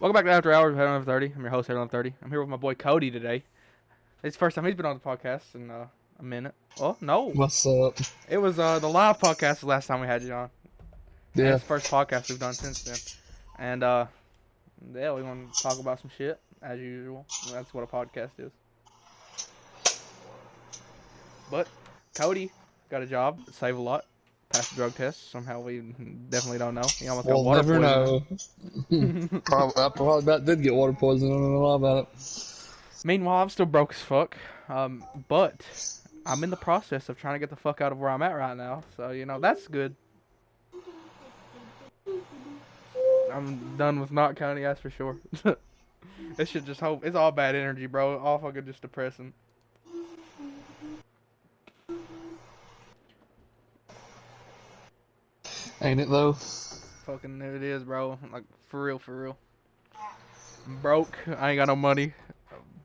Welcome back to After Hours with Head on 30. I'm your host, Head on 30. I'm here with my boy Cody today. It's the first time he's been on the podcast in a minute. Oh, no. What's up? It was the live podcast the last time we had you on. And Yeah. it's the first podcast we've done since then. And, yeah, we want to talk about some shit, as usual. That's what a podcast is. But Cody got a job, saved a lot, passed the drug test. Somehow we definitely don't know. He almost got We'll water never poisoning. know. I probably about did get water poisoning. I don't know a lot about it. Meanwhile, I'm still broke as fuck. But I'm in the process of trying to get the fuck out of where I'm at right now. So, you know, that's good. I'm done with Knott County, that's for sure. This shit just hope. It's all bad energy, bro. All fucking just depressing. Ain't it though? Fucking it is, bro. Like, for real, for real. I'm broke. I ain't got no money.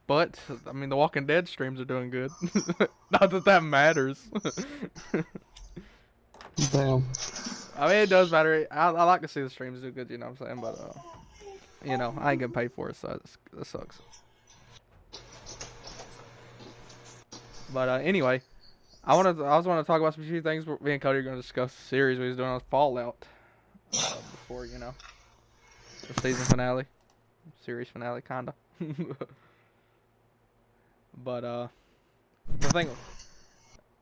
But, I mean, the Walking Dead streams are doing good. Not that that matters. Damn. I mean, it does matter. I like to see the streams do good, you know what I'm saying? But, you know, I ain't getting paid for it, so it sucks. But, anyway, I was want to talk about some few things. Me and Cody are going to discuss the series we was doing on Fallout. Before, you know, the season finale. Series finale, kinda. But, the thing,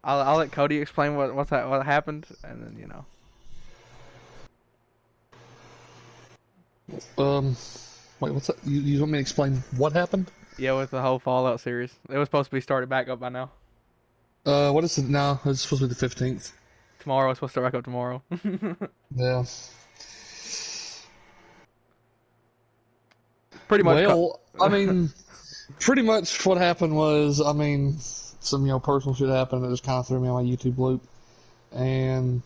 I'll let Cody explain what happened, and then, you know. Wait, what's that? You want me to explain what happened? Yeah, with the whole Fallout series. It was supposed to be started back up by now. What is it now? It's supposed to be the 15th. Tomorrow, it's supposed to start back up tomorrow. Yeah. Pretty much. Well, I mean, pretty much what happened was, I mean, some, personal shit happened that just kind of threw me on my YouTube loop. And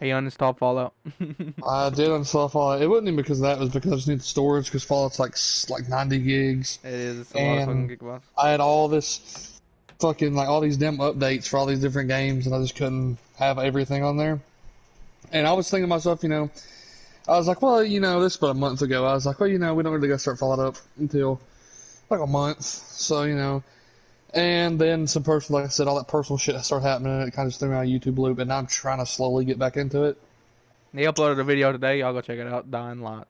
He uninstalled Fallout. I did uninstall Fallout. It wasn't even because of that. It was because I just needed the storage, because Fallout's like 90 gigs. It is. It's a lot of fucking gigabytes. I had all this fucking, like, all these damn updates for all these different games, and I just couldn't have everything on there. And I was thinking to myself, I was like, well, this is about a month ago. I was like, well, we don't really got to start Fallout up until like a month. So, and then some personal, like I said, all that personal shit started happening, and it kind of just threw me on a YouTube loop, and now I'm trying to slowly get back into it. He uploaded a video today. Y'all go check it out. Dying Light.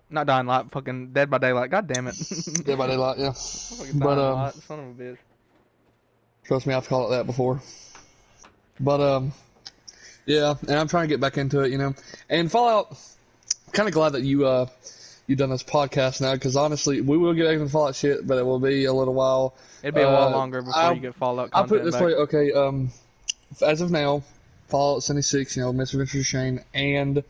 Not Dying Light. Fucking Dead by Daylight. God damn it. Dead by Daylight, yeah. Fucking Dying Light. Son of a bitch. Trust me, I've called it that before. But, yeah, and I'm trying to get back into it, And Fallout, kind of glad that you've done this podcast now, because honestly, we will get back into Fallout shit, but it will be a little while. It'd be a while longer before you get Fallout content I'll put it this back. way, okay, as of now, Fallout 76, Misadventures of Shane, and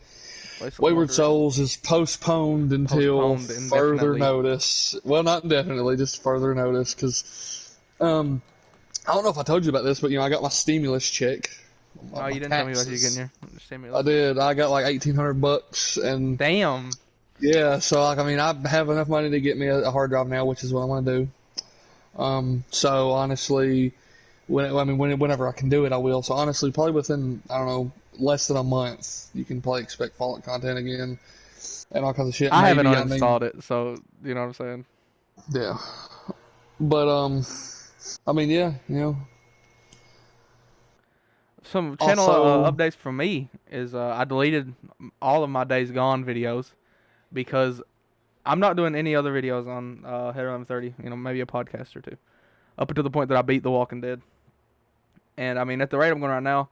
Wayward Souls is postponed until further notice. Well, not indefinitely, just further notice, because, I don't know if I told you about this, but, I got my stimulus check. Oh, you didn't tell me what you getting your stimulus. I did. I got like $1,800, and damn. Yeah, so I have enough money to get me a hard drive now, which is what I want to do. So honestly, whenever I can do it, I will. So honestly, probably within, I don't know, less than a month, you can probably expect Fallout content again and all kinds of shit. I haven't uninstalled it, so you know what I'm saying. Yeah, but I mean, yeah, Some channel updates from me is I deleted all of my Days Gone videos because I'm not doing any other videos on Head on 30, maybe a podcast or two, up until the point that I beat The Walking Dead. And I mean, at the rate I'm going right now,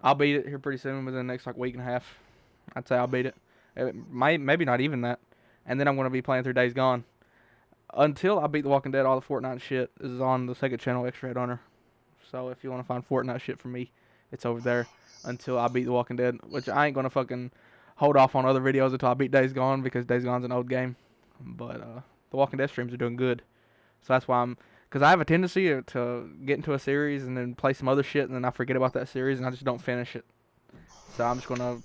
I'll beat it here pretty soon within the next like week and a half. I'd say I'll beat it. Maybe not even that. And then I'm going to be playing through Days Gone. Until I beat The Walking Dead, all the Fortnite shit is on the second channel, Extra Headhunter. So if you want to find Fortnite shit from me, it's over there until I beat The Walking Dead, which I ain't going to fucking hold off on other videos until I beat Days Gone, because Days Gone's an old game. But The Walking Dead streams are doing good. So that's why because I have a tendency to get into a series and then play some other shit, and then I forget about that series and I just don't finish it. So I'm just going to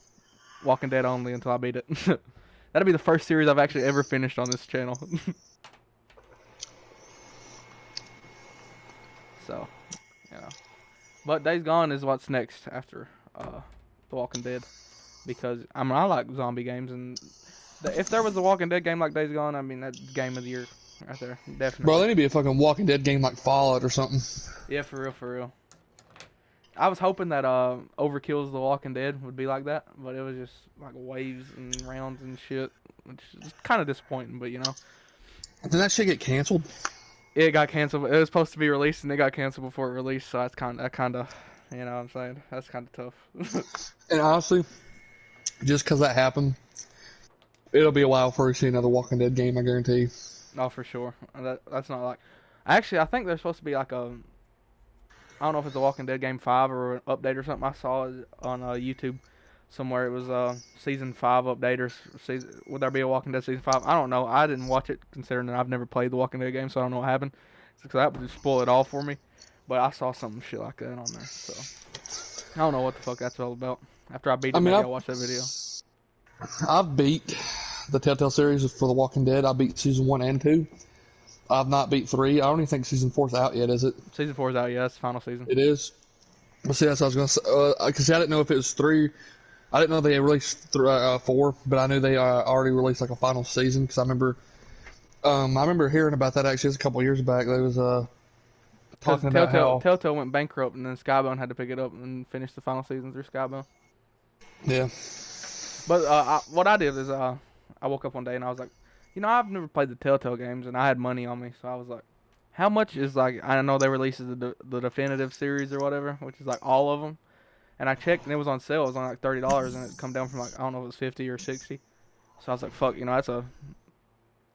Walking Dead only until I beat it. That'll be the first series I've actually ever finished on this channel. So, But Days Gone is what's next after The Walking Dead, because I like zombie games, and If there was a Walking Dead game like Days Gone, I mean that's game of the year right there, Bro, definitely. there need to be a fucking Walking Dead game like Fallout or something. Yeah, for real, for real. I was hoping that Overkill's The Walking Dead would be like that, but it was just like waves and rounds and shit, which is kind of disappointing. But you know, Did that shit get canceled? it got canceled. It was supposed to be released, and it got canceled before it released. So that's kind of, you know, what I'm saying that's kind of tough. And honestly, just because that happened, it'll be a while before we see another Walking Dead game, I guarantee. Oh, for sure. That's not like. Actually, I think there's supposed to be like a. I don't know if it's a Walking Dead game 5 or an update or something. I saw it on YouTube somewhere. It was season 5 update or season. Would there be a Walking Dead season 5? I don't know. I didn't watch it considering that I've never played the Walking Dead game, so I don't know what happened. So that would just spoil it all for me. But I saw some shit like that on there, so I don't know what the fuck that's all about. After I beat it, maybe I'll watch that video. I've beat the Telltale series for The Walking Dead. I beat season 1 and 2. I've not beat 3. I don't even think season 4's out yet, is it? Season 4 is out, yeah. It's the final season. It is. But see, that's what I was going to say. Because I didn't know if it was 3. I didn't know they released 4, but I knew they already released like a final season. Because I remember hearing about that actually just a couple years back. They was talking about how Telltale went bankrupt, and then Skybone had to pick it up and finish the final season through Skybone. Yeah. But what I did is I woke up one day and I was like, you know, I've never played the Telltale games, and I had money on me, so I was like, how much is like? I know they released the definitive series or whatever, which is like all of them. And I checked, and it was on sale. It was on like $30, and it come down from like I don't know if it was 50 or 60. So I was like, fuck, you know,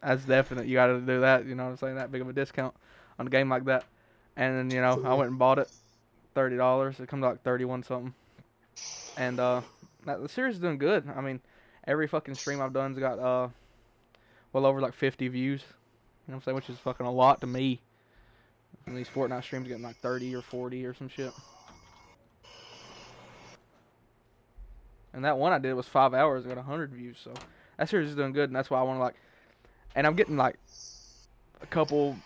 that's definite. You got to do that. You know what I'm saying? That big of a discount on a game like that. And then you know, I went and bought it, $30. It comes out like 31 something. And the series is doing good. I mean, every fucking stream I've done's got well over like 50 views. You know what I'm saying? Which is fucking a lot to me. And these Fortnite streams getting like 30 or 40 or some shit. And that one I did was 5 hours. I got 100 views. So that series is doing good, and that's why I want to like. And I'm getting like a couple,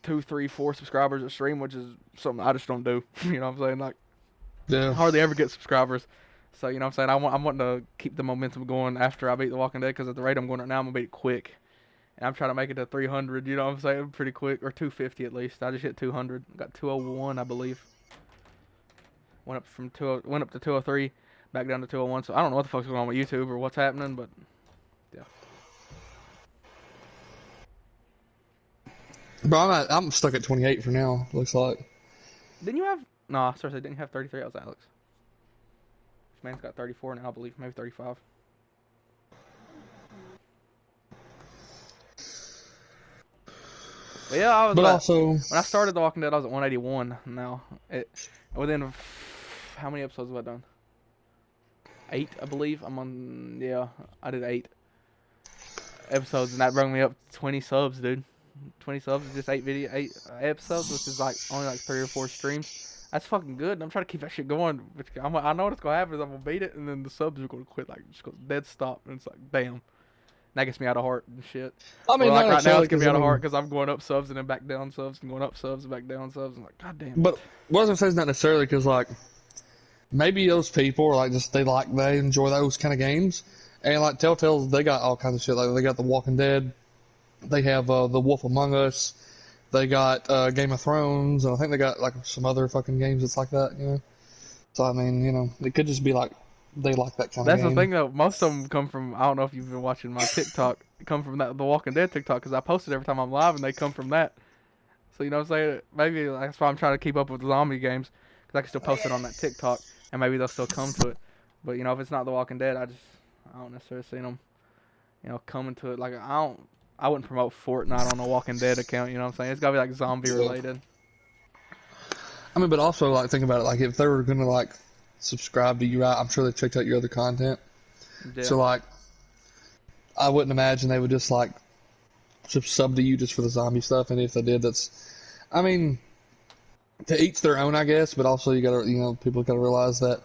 2, 3, 4 subscribers a stream, which is something I just don't do. You know what I'm saying? Like, Yeah. hardly ever get subscribers. So you know what I'm saying? I'm wanting to keep the momentum going after I beat The Walking Dead, because at the rate I'm going right now, I'm gonna beat it quick. And I'm trying to make it to 300. You know what I'm saying? Pretty quick, or 250 at least. I just hit 200. Got 201, I believe. Went up to 203, back down to 201. So I don't know what the fuck's going on with YouTube or what's happening, but yeah. Bro, I'm stuck at 28 for now. Looks like. Didn't you have? No, seriously, didn't you have 33? That was Alex. This man's got 34 now, I believe, maybe 35. But yeah, I was. But also, when I started The Walking Dead, I was at 181. Now, within how many episodes have I done? 8, I believe. Yeah, I did 8 episodes, and that brought me up to 20 subs, dude. 20 subs is just 8 episodes, which is like only like 3 or 4 streams. That's fucking good, and I'm trying to keep that shit going. I know what's gonna happen is I'm gonna beat it, and then the subs are gonna quit, like just go dead stop, and it's like, damn. That gets me out of heart and shit. I mean, like right now, it's getting me out of heart because I'm going up subs and then back down subs and going up subs and back down subs. And like, god damn. But what I was gonna say is not necessarily because like maybe those people are like just they enjoy those kind of games, and like Telltale, they got all kinds of shit. Like they got The Walking Dead, they have The Wolf Among Us, they got Game of Thrones, and I think they got like some other fucking games that's like that, you know. So I mean, you know, it could just be like they like that kind of game. That's the thing though. Most of them come from, I don't know if you've been watching my TikTok. Come from that The Walking Dead TikTok, because I post it every time I'm live, and they come from that. So you know what I'm saying? Maybe that's why I'm trying to keep up with the zombie games, because I can still post it on that TikTok, and maybe they'll still come to it. But you know, if it's not The Walking Dead, I don't necessarily see them, you know, coming to it. Like I wouldn't promote Fortnite on a Walking Dead account. You know what I'm saying? It's gotta be like zombie related. I mean, but also like think about it. Like if they were gonna like subscribe to you, I'm sure they checked out your other content. Yeah. So like, I wouldn't imagine they would just like sub to you just for the zombie stuff. And if they did, I mean, to each their own, I guess. But also, people gotta realize that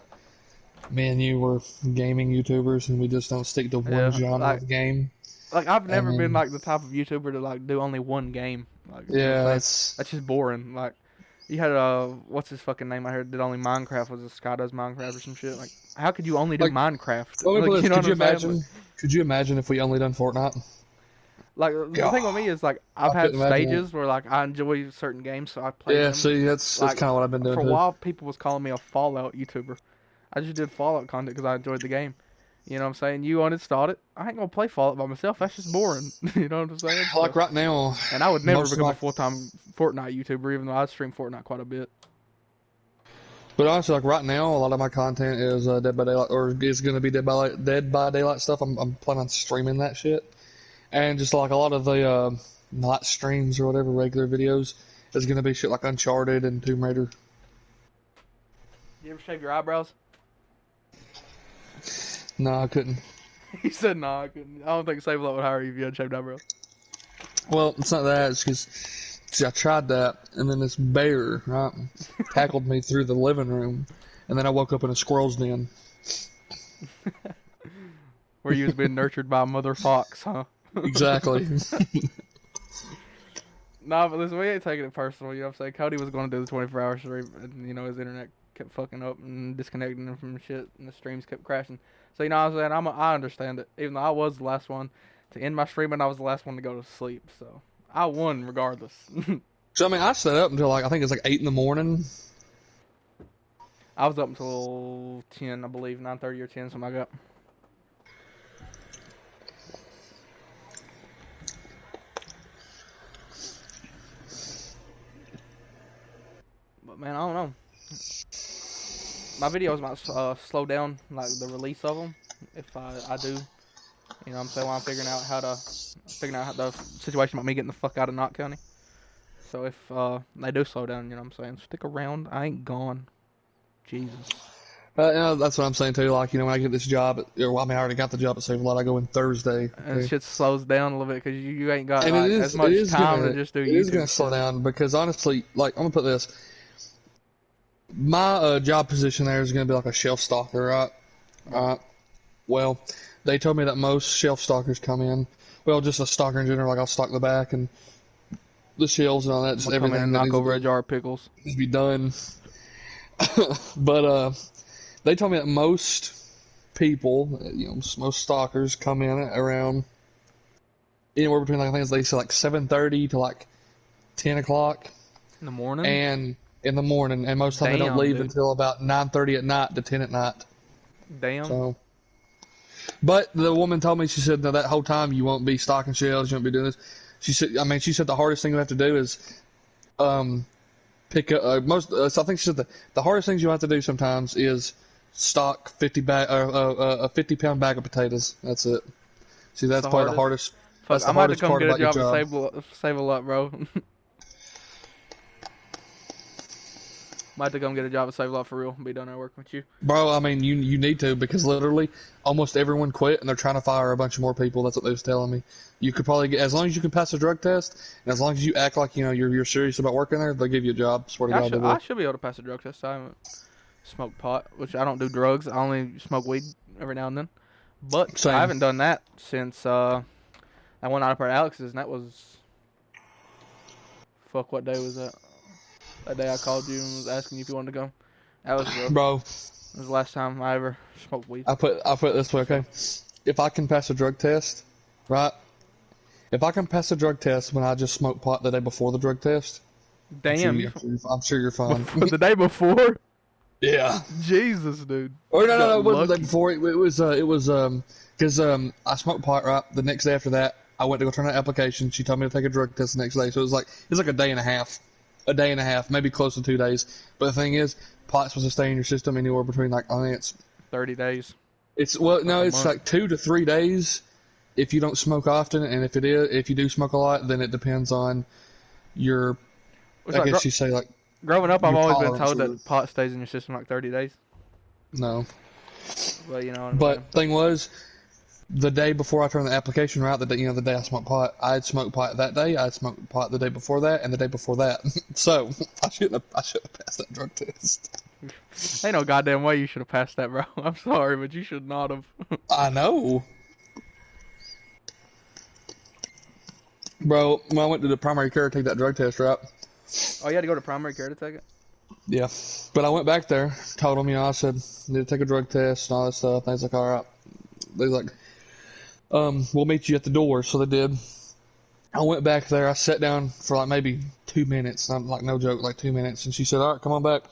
me and you were gaming YouTubers, and we just don't stick to one genre of the game. Like I've never been like the type of YouTuber to like do only one game. Like, yeah, that's just boring. Like, You had what's his fucking name? I heard that only Minecraft was this guy does Minecraft or some shit. Like, how could you only do Like, Minecraft? let me put Like, this. you know Could what you I'm saying? imagine? Could you imagine if we only done Fortnite? Like the thing with God, me is like I've I had couldn't imagine it. stages where like I enjoy certain games, so I play Yeah, them. see, that's Like kind of what I've been doing for a too. while, people was calling me a Fallout YouTuber. I just did Fallout content because I enjoyed the game. You know what I'm saying? You uninstalled it. I ain't gonna play Fallout by myself. That's just boring. You know what I'm saying? Like So, right now, and I would never most of become a my, full-time Fortnite YouTuber, even though I stream Fortnite quite a bit. but honestly, like right now, a lot of my content is Dead by Daylight, or is going to be Dead by Daylight stuff. I'm planning on streaming that shit, and just like a lot of the not streams or whatever regular videos is going to be shit like Uncharted and Tomb Raider. You ever shave your eyebrows? No, I couldn't. He said, "No, I couldn't. I don't think Save Lot would hire you if you had shaved eyebrows." Well, it's not that. It's because I tried that, and then this bear right tackled me through the living room, and then I woke up in a squirrel's den. Where you was being nurtured by a mother fox, huh? Exactly. Nah, but listen, we ain't taking it personal. You know what I'm saying? Cody was going to do the 24-hour stream, and you know his internet kept fucking up and disconnecting him from shit, and the streams kept crashing. So you know what I'm saying? I understand it. Even though I was the last one to end my stream, and I was the last one to go to sleep. So I won regardless. So I mean, I stayed up until like I think it's like 8 in the morning. I was up until 10, I believe, 9:30 or 10, something like that. But man, I don't know. My videos might slow down like the release of them if I do. You know what I'm saying? While I'm figuring out how the situation about me getting the fuck out of Knott County. So if they do slow down, you know what I'm saying? Stick around. I ain't gone. Jesus. You know, that's what I'm saying too. Like, you know, when I get this job, or well, I mean, I already got the job at Save a Lot. I go in Thursday. And Okay? shit slows down a little bit because you ain't got And like as it much is time gonna to just do it is gonna YouTube slow shit. down because honestly, like I'm gonna put this, my job position there is gonna be like a shelf stalker, right? Right. Well, they told me that most shelf stalkers come in. Well, just a stalker in general, like I'll stock the back and the shelves and all that, I'm just gonna come in everything and that knock over a jar of pickles. needs to be done. But they told me that most people, you know, most stalkers come in around anywhere between like I think they say like 7:30 to like 10 o'clock, In the morning? and in the morning, and most of the time they don't Damn, leave dude. until about 9:30 at night to 10 at night. Damn. So, but the woman told me, she said, no, that whole time you won't be stocking shelves, you won't be doing this. She said, I mean, she said the hardest thing you have to do is um, pick up So I think she said the hardest things you have to do sometimes is stock 50-pound bag of potatoes. That's it. See, It's that's the probably the hardest. hardest. Fuck, That's I the might have to hardest come part get a about your job and job. save a lot, bro. Might have to come get a job and save a lot for real. Be done there working with you. Bro, I mean, you need to because literally almost everyone quit and they're trying to fire a bunch of more people. That's what they was telling me. You could probably get, as long as you can pass a drug test and as long as you act like you know you're serious about working there, they'll give you a job. Swear to God, they I will. should be able to pass a drug test. I haven't smoked pot, which I don't do drugs. I only smoke weed every now and then. But I Same. haven't done that since I went out of Alex's, and that was fuck. What day was that? That day I called you and was asking you if you wanted to go. That was Bro, the last time I ever smoked weed. I put it this way, okay? If I can pass a drug test, right? If I can pass a drug test when I just smoked pot the day before the drug test, Damn, I'm sure you're fine. the day before. Yeah. Jesus, dude, Or you got no, it wasn't the day lucky. before. It was because I smoked pot right the next day after that. I went to go turn in an application. She told me to take a drug test the next day, so it was like a day and a half, maybe close to 2 days. But the thing is, pot's supposed to stay in your system anywhere between like I think 30 days. it's well no, Like a it's month. like 2 to 3 days if you don't smoke often, and if you do smoke a lot, then it depends on your It's I like guess you say like growing up, I've your always been tolerance told or that pot stays in your system like 30 days. no. But you know what I'm saying. But thing was, the day before I turned the application right, the day I smoked pot, I had smoked pot that day. I had smoked pot the day before that, and the day before that. So I shouldn't have passed that drug test. Ain't no goddamn way you should have passed that, bro. I'm sorry, but you should not have. I know, bro. When I went to the primary care to take that drug test, right? Oh, you had to go to primary care to take it? Yeah, but I went back there, told them, I said need to take a drug test and all that stuff. They was like, all right. They was like, we'll meet you at the door. So they did. I went back there. I sat down for like maybe 2 minutes. I'm like, no joke, like 2 minutes. And she said, all right, come on back.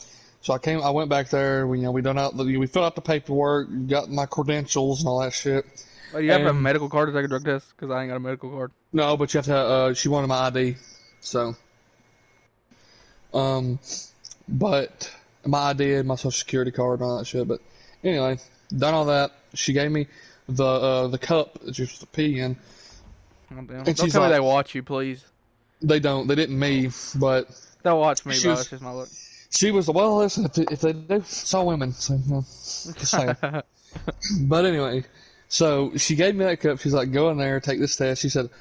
So I went back there. We filled out the paperwork, got my credentials and all that shit. Oh, you have to have a medical card to take a drug test? Because I ain't got a medical card. No, but you have to have, she wanted my ID. So, but my ID and my social security card and all that shit. But anyway, done all that. She gave me the cup that you're supposed to pee in. Oh, damn. Don't tell me they watch you, please. They don't. They didn't me, but they'll watch me, bro. That's just my look. She was, well, listen, if they do, it's all women. So, just saying. But anyway, so she gave me that cup. She's like, go in there, take this test. She said,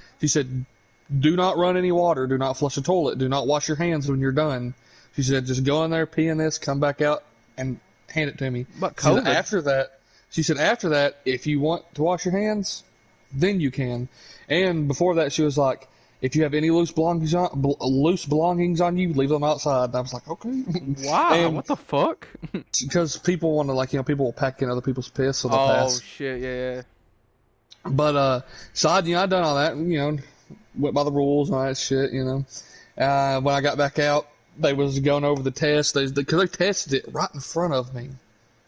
do not run any water. Do not flush the toilet. Do not wash your hands when you're done. She said, just go in there, pee in this, come back out, and hand it to me. But COVID. She said, after that, if you want to wash your hands, then you can. And before that, she was like, if you have any loose belongings on you, leave them outside. And I was like, okay. Wow, what the fuck? Because people want to, people will pack in other people's piss, so they'll pass. Oh, shit, yeah. But, so I done all that, went by the rules and all that shit, When I got back out, they was going over the test, because they tested it right in front of me.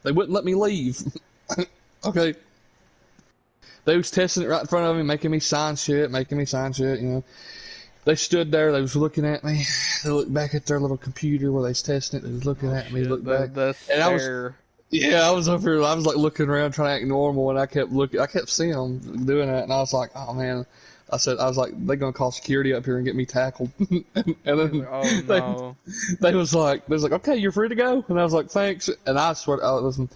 They wouldn't let me leave. Okay. They was testing it right in front of me, making me sign shit, They stood there, they was looking at me. They looked back at their little computer where they was testing it. They was looking at me, looked back. And I was over here, I was like looking around trying to act normal, and I kept seeing them doing that, and I was like, oh man. I was like, they're gonna call security up here and get me tackled. And then they was like, okay, you're free to go. And I was like, thanks. And I swear, listen,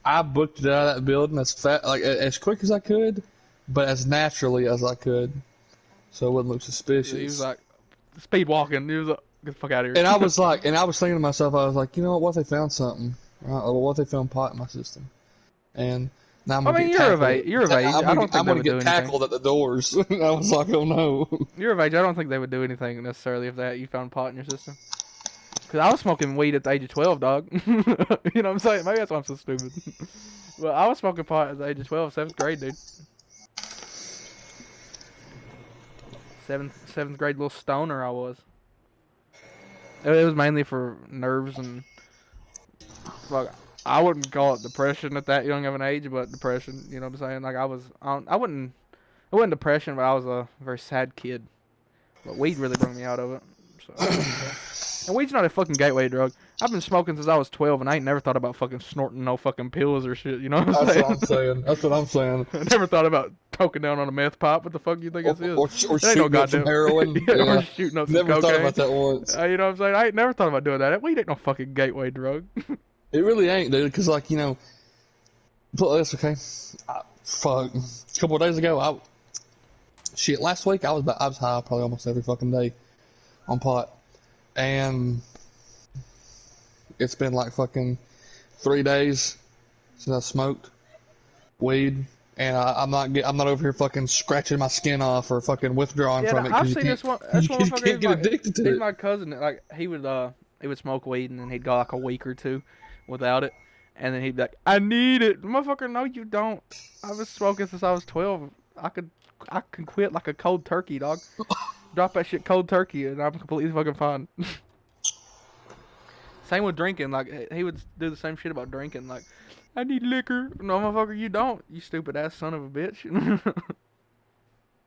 I booked it out of that building as quick as I could, but as naturally as I could, so it wouldn't look suspicious. He was like speed walking. He was like, get the fuck out of here. And I was thinking to myself, I was like, you know what if they found something? Right? Or what if they found pot in my system? And now I'm gonna get tackled. You're of age. I'm gonna get tackled at the doors. I was like, oh no. You're of age. I don't think they would do anything necessarily if you found pot in your system. Because I was smoking weed at the age of 12, dog. You know what I'm saying? Maybe that's why I'm so stupid. But I was smoking pot at the age of 12, 7th grade, dude. Seventh grade little stoner I was. It was mainly for nerves and... Fuck, I wouldn't call it depression at that young of an age, but depression, you know what I'm saying? Like, it wasn't depression, but I was a very sad kid. But weed really brought me out of it. So... And weed's not a fucking gateway drug. I've been smoking since I was 12, and I ain't never thought about fucking snorting no fucking pills or shit. You know what I'm saying? That's what I'm saying. I never thought about toking down on a meth pop. What the fuck do you think it is? Or shooting up some heroin. Or shooting up some never cocaine. Thought about that once. You know what I'm saying? I ain't never thought about doing that. Weed ain't no fucking gateway drug. It really ain't, dude. Because put this, okay? Fuck. A couple of days ago, last week I was high probably almost every fucking day on pot. And it's been like fucking 3 days since I smoked weed, and I'm not over here fucking scratching my skin off or fucking withdrawing from it. I've seen this one. That's one you can't get addicted to it. My cousin, like he would smoke weed and then he'd go like a week or two without it, and then he'd be like, "I need it, motherfucker." No, you don't. I was smoking since I was 12. I can quit like a cold turkey, dog. Drop that shit cold turkey, and I'm completely fucking fine. Same with drinking. Like, he would do the same shit about drinking. Like, I need liquor. No, motherfucker, you don't. You stupid ass son of a bitch.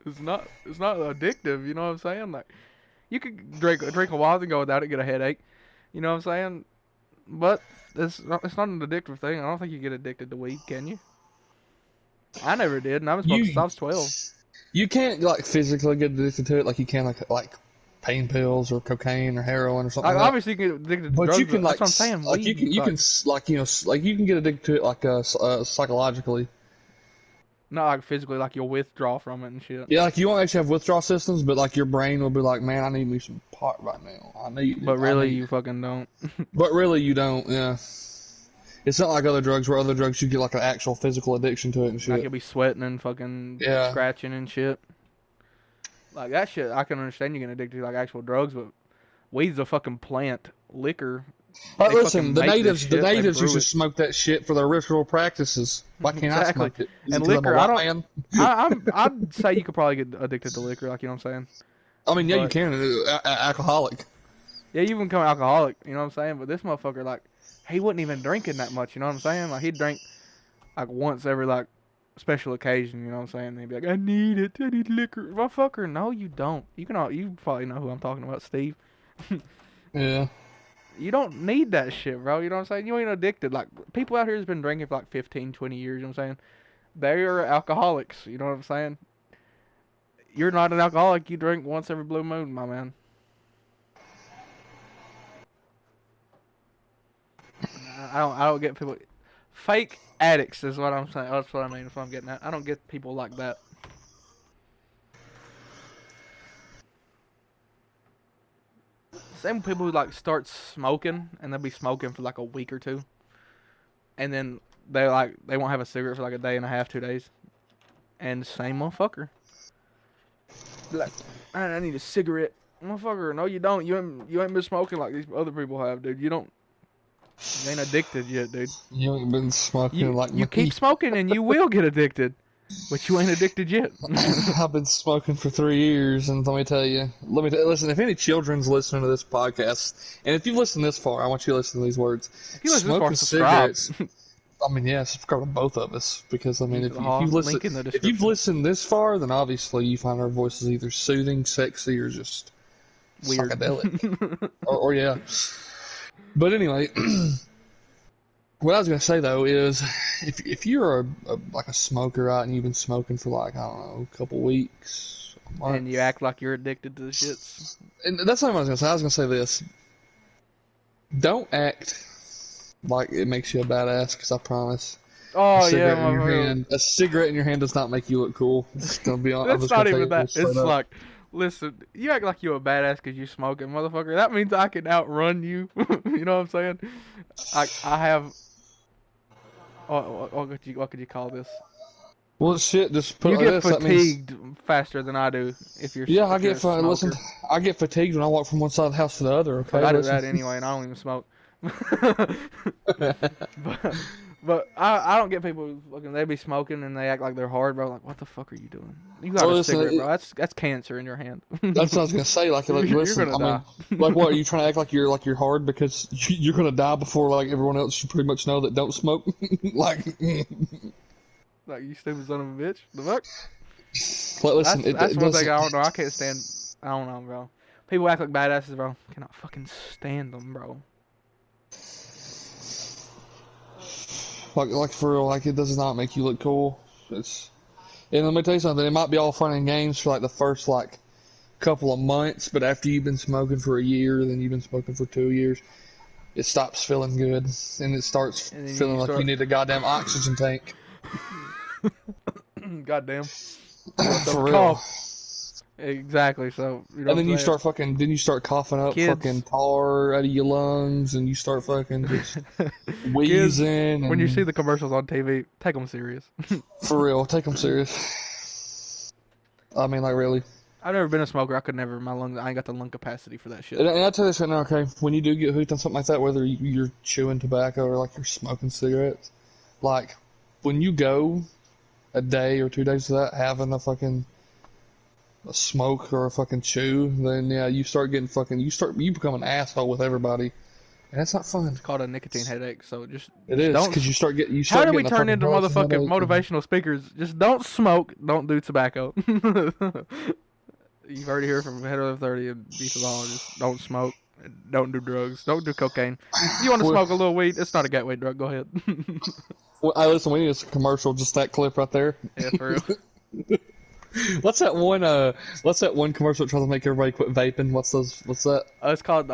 It's not addictive. You know what I'm saying? Like, you could drink a while and go without it, get a headache. You know what I'm saying? But it's not an addictive thing. I don't think you get addicted to weed, can you? I never did, and I was smoking since I was 12. You can't like physically get addicted to it like you can like pain pills or cocaine or heroin or something. Obviously, you can get addicted to drugs. You can that's what I'm saying. Like you can get addicted to it like psychologically. Not like physically, like you'll withdraw from it and shit. Yeah, like you won't actually have withdrawal systems, but like your brain will be like, man, I need me some pot right now. But really, you fucking don't. But really, you don't. Yeah. It's not like other drugs where other drugs you get like an actual physical addiction to it and shit. Like you'll be sweating and fucking scratching and shit. Like that shit, I can understand you getting addicted to like actual drugs, but Weed's a fucking plant. Liquor, But they listen, fucking the make this natives, the shit. They natives used brew to it. smoke that shit for their ritual practices. Why can't I Exactly. smoke it? Is it And 'cause I'm a liquor, I white don't. man? I'd say you could probably get addicted to liquor, like you know what I'm saying. I mean, yeah, you But can. Alcoholic. yeah, you can become alcoholic. You know what I'm saying. But this motherfucker, like, he wasn't even drinking that much. You know what I'm saying? Like he'd drink like once every like special occasion. You know what I'm saying? And he'd be like, I need it. I need liquor. Motherfucker, no, you don't. You probably know who I'm talking about, Steve. Yeah. You don't need that shit, bro. You know what I'm saying? You ain't addicted. Like, people out here has been drinking for like 15, 20 years, you know what I'm saying? They are alcoholics, you know what I'm saying? You're not an alcoholic. You drink once every blue moon, my man. I don't get people. Fake addicts is what I'm saying. That's what I mean. That's what I'm getting at. I don't get people like that. Same with people who like start smoking and they'll be smoking for like a week or two, and then they won't have a cigarette for like a day and a half, 2 days, and the same motherfucker. Be like, I need a cigarette, motherfucker. No, you don't. You ain't been smoking like these other people have, dude. You ain't addicted yet, dude. You ain't been smoking You like you me. keep smoking and you will get addicted, but you ain't addicted yet. I've been smoking for 3 years, and let me tell you. Listen. If any children's listening to this podcast, and if you've listened this far, I want you to listen to these words. If you listen this far, Smoking subscribe. cigarettes. I mean, yeah, subscribe to both of us because I mean, if Yee-ToThe-Haw, you listen, link in the if you've description. listened this far, then obviously you find our voices either soothing, sexy, or just Weird. psychedelic. or yeah. But anyway, what I was gonna say though is, if you're like a smoker, right, and you've been smoking for like I don't know, a couple weeks, a month, And you act like you're addicted to the shits. and that's not what I was gonna say. I was gonna say this: don't act like it makes you a badass, because I promise. Oh yeah, A cigarette in your hand does not make you look cool. It's gonna be. I'm that's just gonna not tell even you that. straight It's up. like, listen, you act like you're a badass because you smoking, motherfucker. That means I can outrun you. You know what I'm saying? I have. What could you call this? Well, shit. Just put it You like get this. That means. fatigued faster than I do Yeah, if you're a listen. smoker. I get fatigued when I walk from one side of the house to the other. Fuck, Okay, I do listen. that anyway, and I don't even smoke. but I don't get people fucking they be smoking and they act like they're hard, bro. Like, what the fuck are you doing? You got Well, a listen. cigarette, bro. That's cancer in your hand. That's what I was gonna say. Like, You're listen. gonna I mean, die. like, what are you trying to act like you're hard because you're gonna die before like everyone else you pretty much know that don't smoke? Like, Like, you stupid son of a bitch. The fuck? listen. That's It one thing doesn't. I don't know. I can't stand. I don't know, bro. People act like badasses, bro. Cannot fucking stand them, bro. Like for real. Like, it does not make you look cool. It's. And let me tell you something. It might be all fun and games for like the first like couple of months, but after you've been smoking for a year, then you've been smoking for 2 years, it stops feeling good, and it starts And then feeling you like start. you need a goddamn oxygen tank. Goddamn. What's up, For real. cough? Exactly. So you know And what then I'm you saying. start coughing up fucking Kids. tar out of your lungs, and you start fucking just Kids. wheezing. When you see And the commercials on TV, take them serious. for real, take them serious. I mean, like really. I've never been a smoker. I could never. My lungs. I ain't got the lung capacity for that shit. And I tell you this right now, okay? When you do get hooked on something like that, whether you're chewing tobacco or like you're smoking cigarettes, like when you go a day or 2 days without having a smoke or a fucking chew, then yeah, you become an asshole with everybody, and that's not fun. It's called a nicotine headache. So just It is don't. because you How start did we getting a turn fucking into nausea motherfucking headache. motivational speakers? Just don't smoke. Don't do tobacco. You've already heard from Head 30 and Yee-ToThe-Haw. Just don't smoke. Don't do drugs. Don't do cocaine. If you want to Well, smoke a little weed, it's not a gateway drug. Go ahead. I listen. We need a commercial. Just that clip right there. Yeah, for real. What's that one? What's that one commercial that tries to make everybody quit vaping? What's those? What's that? It's called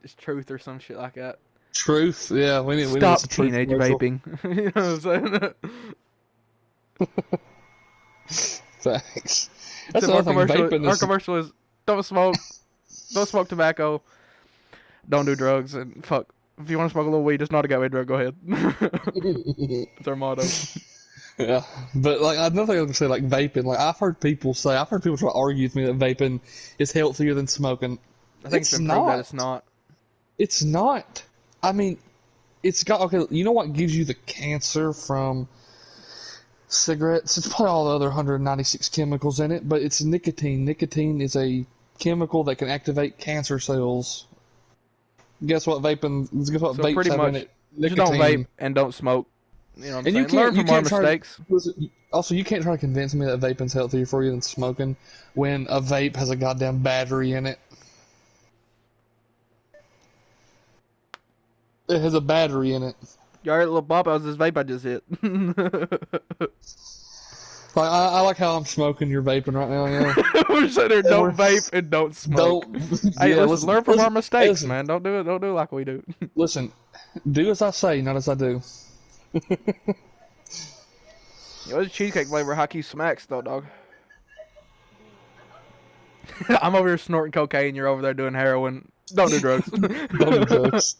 it's Truth or some shit like that. Truth. Yeah, we need Stop some truth teenage commercial. vaping. You know what I'm saying? Thanks. That's Except our another thing. commercial, Vaping our is. commercial is don't smoke tobacco, don't do drugs, and fuck. If you want to smoke a little weed, it's not a gateway drug. Go ahead. It's our motto. Yeah, but like another thing I was gonna say, like vaping. Like I've heard people try to argue with me that vaping is healthier than smoking. I think it's It's been proved that not. it's not. It's not. I mean, it's got okay. You know what gives you the cancer from cigarettes? It's probably all the other 196 chemicals in it, but it's nicotine. Nicotine is a chemical that can activate cancer cells. Guess what vaping? Guess what So vapes pretty have in much, it? just don't vape Nicotine. and don't smoke. You know what I'm And saying? Learn you from our can't try. mistakes. Listen, also, you can't try to convince me that vaping's healthier for you than smoking when a vape has a goddamn battery in it. It has a battery in it. You alright, little Bob? How's this vape I just hit? Like I like how I'm smoking. You're vaping right now. Yeah. We're sitting there, And don't vape and don't smoke. don't. Hey, Yeah. listen, learn from our mistakes, Listen. man. Don't do it. Don't do it like we do. Listen. Do as I say, not as I do. Yo, it's cheesecake flavor hockey smacks though, dog. I'm over here snorting cocaine. You're over there doing heroin. Don't do drugs. Don't do drugs.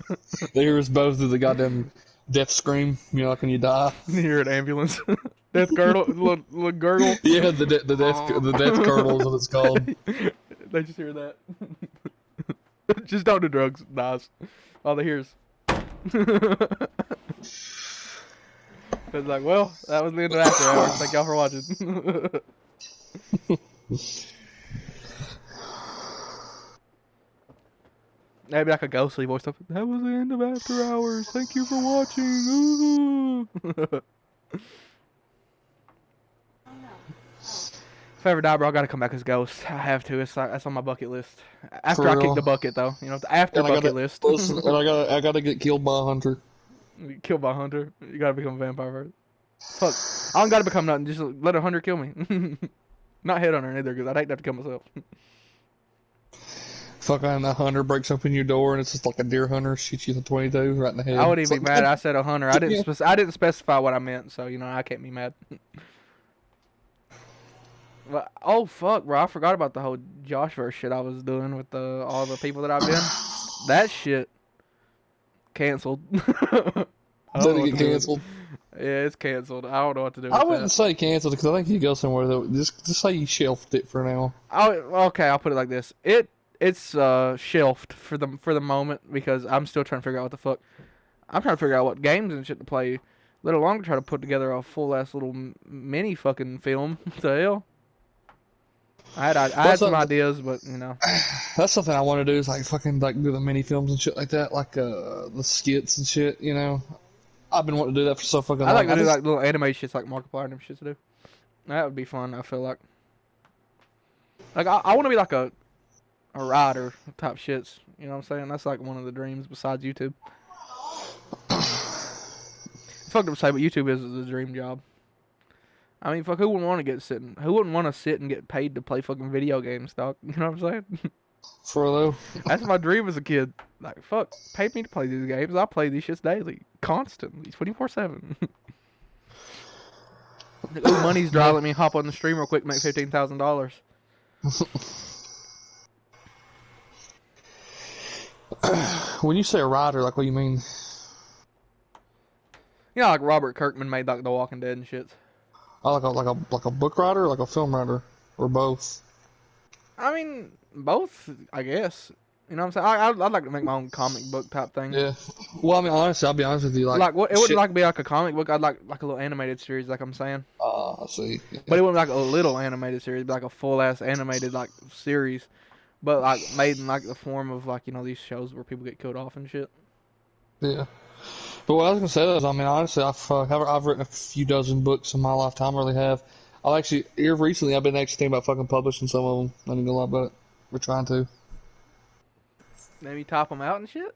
They hear us both do the goddamn death scream. You know, like when you die. You're an ambulance. Death girdle, little gurgle. Yeah, the death curdle is what it's called. They just hear that. Just don't do drugs, Nas. All they hear is. It's like, well, that was the end of After Hours. Thank y'all for watching. Maybe like a ghostly voice stuff. That was the end of After Hours. Thank you for watching. Ooh. If I ever die, bro, I gotta come back as Ghost. I have to. It's like, that's on my bucket list. After For I kick real. the bucket, though. You know, the after And bucket list. Listen, and I gotta get killed by a hunter. Killed by a hunter. You gotta become a vampire first. Fuck. I don't gotta become nothing. Just let a hunter kill me. Not head hunter either, because I'd hate to have to kill myself. Fucking a hunter breaks open your door and it's just like a deer hunter shoots you with a 22 right in the head. I wouldn't even be mad. I said a hunter. I didn't specify what I meant, so you know I can't be mad. But, oh fuck, bro! I forgot about the whole Joshverse shit I was doing with all the people that I've been. That shit canceled. Did it get canceled? Yeah, it's canceled. I don't know what to do with I wouldn't that. say canceled because I think you go somewhere though. Just say you shelved it for now. Okay, I'll put it like this. It's shelved for the moment because I'm still trying to figure out what the fuck. I'm trying to figure out what games and shit to play. Let alone try to put together a full ass little mini fucking film. What the hell? I had some ideas, but you know. That's something I want to do is like fucking like do the mini films and shit like that, like the skits and shit. You know, I've been wanting to do that for so fucking long. I like to do like little anime shits like Markiplier and them shits to do. That would be fun. I feel like. Like I want to be like a writer type shits. You know what I'm saying? That's like one of the dreams besides YouTube. It's fucked up to say, but YouTube is the dream job. I mean, fuck, who wouldn't want to who wouldn't want to sit and get paid to play fucking video games, dog? You know what I'm saying? For though. That's my dream as a kid. Like, fuck, pay me to play these games. I play these shits daily, constantly, 24/7. Ooh, money's dry. Let me hop on the stream real quick, make $15,000. When you say a writer, like what do you mean? You know, like Robert Kirkman made like The Walking Dead and shit. Oh, like a book writer, or like a film writer, or both. I mean, both, I guess. You know what I'm saying? I'd like to make my own comic book type thing. Yeah. Well, I mean, honestly, I'll be honest with you. Like what, it wouldn't like be like a comic book. I'd like a little animated series, like I'm saying. I see. Yeah. But it wouldn't be like a little animated series, it'd be like a full ass animated like series, but like made in like the form of like, you know, these shows where people get killed off and shit. Yeah. But what I was gonna say is, I mean, honestly, I've written a few dozen books in my lifetime. I really have. I've actually here recently. I've been actually thinking about fucking publishing some of them. I didn't know a lot about it. We're trying to. Maybe top them out and shit.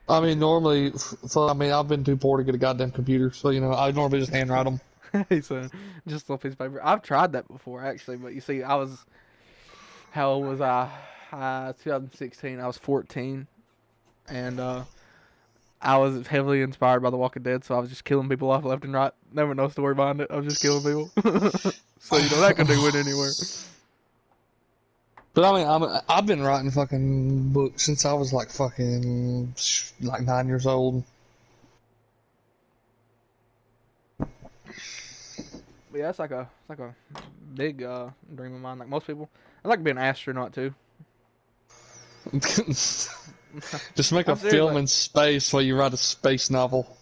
I mean, normally, I've been too poor to get a goddamn computer, so you know, I normally just handwrite them. He said, just a little piece of paper. I've tried that before actually, but you see, how old was I? 2016. I was 14, and I was heavily inspired by The Walking Dead, so I was just killing people off left and right. Never no story behind it. I was just killing people. So you know that could do it anywhere. But I mean, I've been writing fucking books since I was like fucking like 9 years old. But yeah, it's like a big dream of mine. Like most people, I'd like to be an astronaut too. Just make a I'm serious, film like, in space while you write a space novel.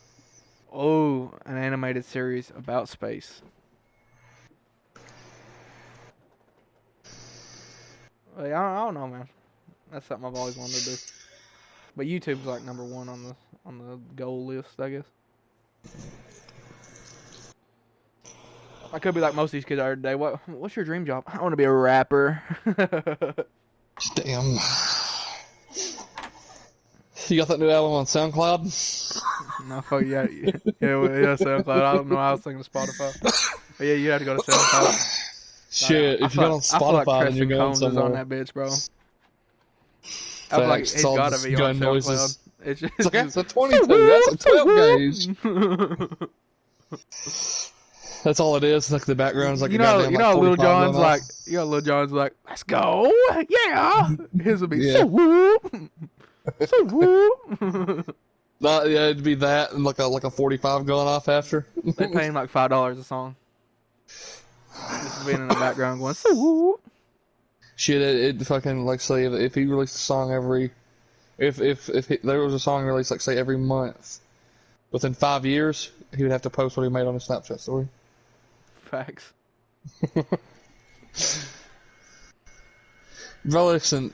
oh, an animated series about space. Like, I don't know, man. That's something I've always wanted to do. But YouTube's like number one on the goal list, I guess. I could be like most of these kids are today. What's your dream job? I want to be a rapper. Damn. You got that new album on SoundCloud? No, fuck yeah, yeah, SoundCloud. I don't know. I was thinking Spotify. But yeah, you have to go to SoundCloud. Shit, I if you feel got on like, I feel like Spotify, then you're Preston going Combs is on somewhere. that bitch, bro. I feel like Facts. he's It's all gotta just be on gun SoundCloud. noises. It's It's like, that's a just 22, that's a 12 gauge. That's all it is. It's like the background is like a goddamn like 45 going off. Lil Jon's like, let's go, yeah. His would be Yeah. so whoop, so whoop. Yeah, it'd be that and like a 45 going off after. They pay him like $5 a song. Just being in the background going so whoop. Shit, it fucking like say if he released a song if there was a song released like say every month, within 5 years he would have to post what he made on his Snapchat story. Facts. Bro, listen,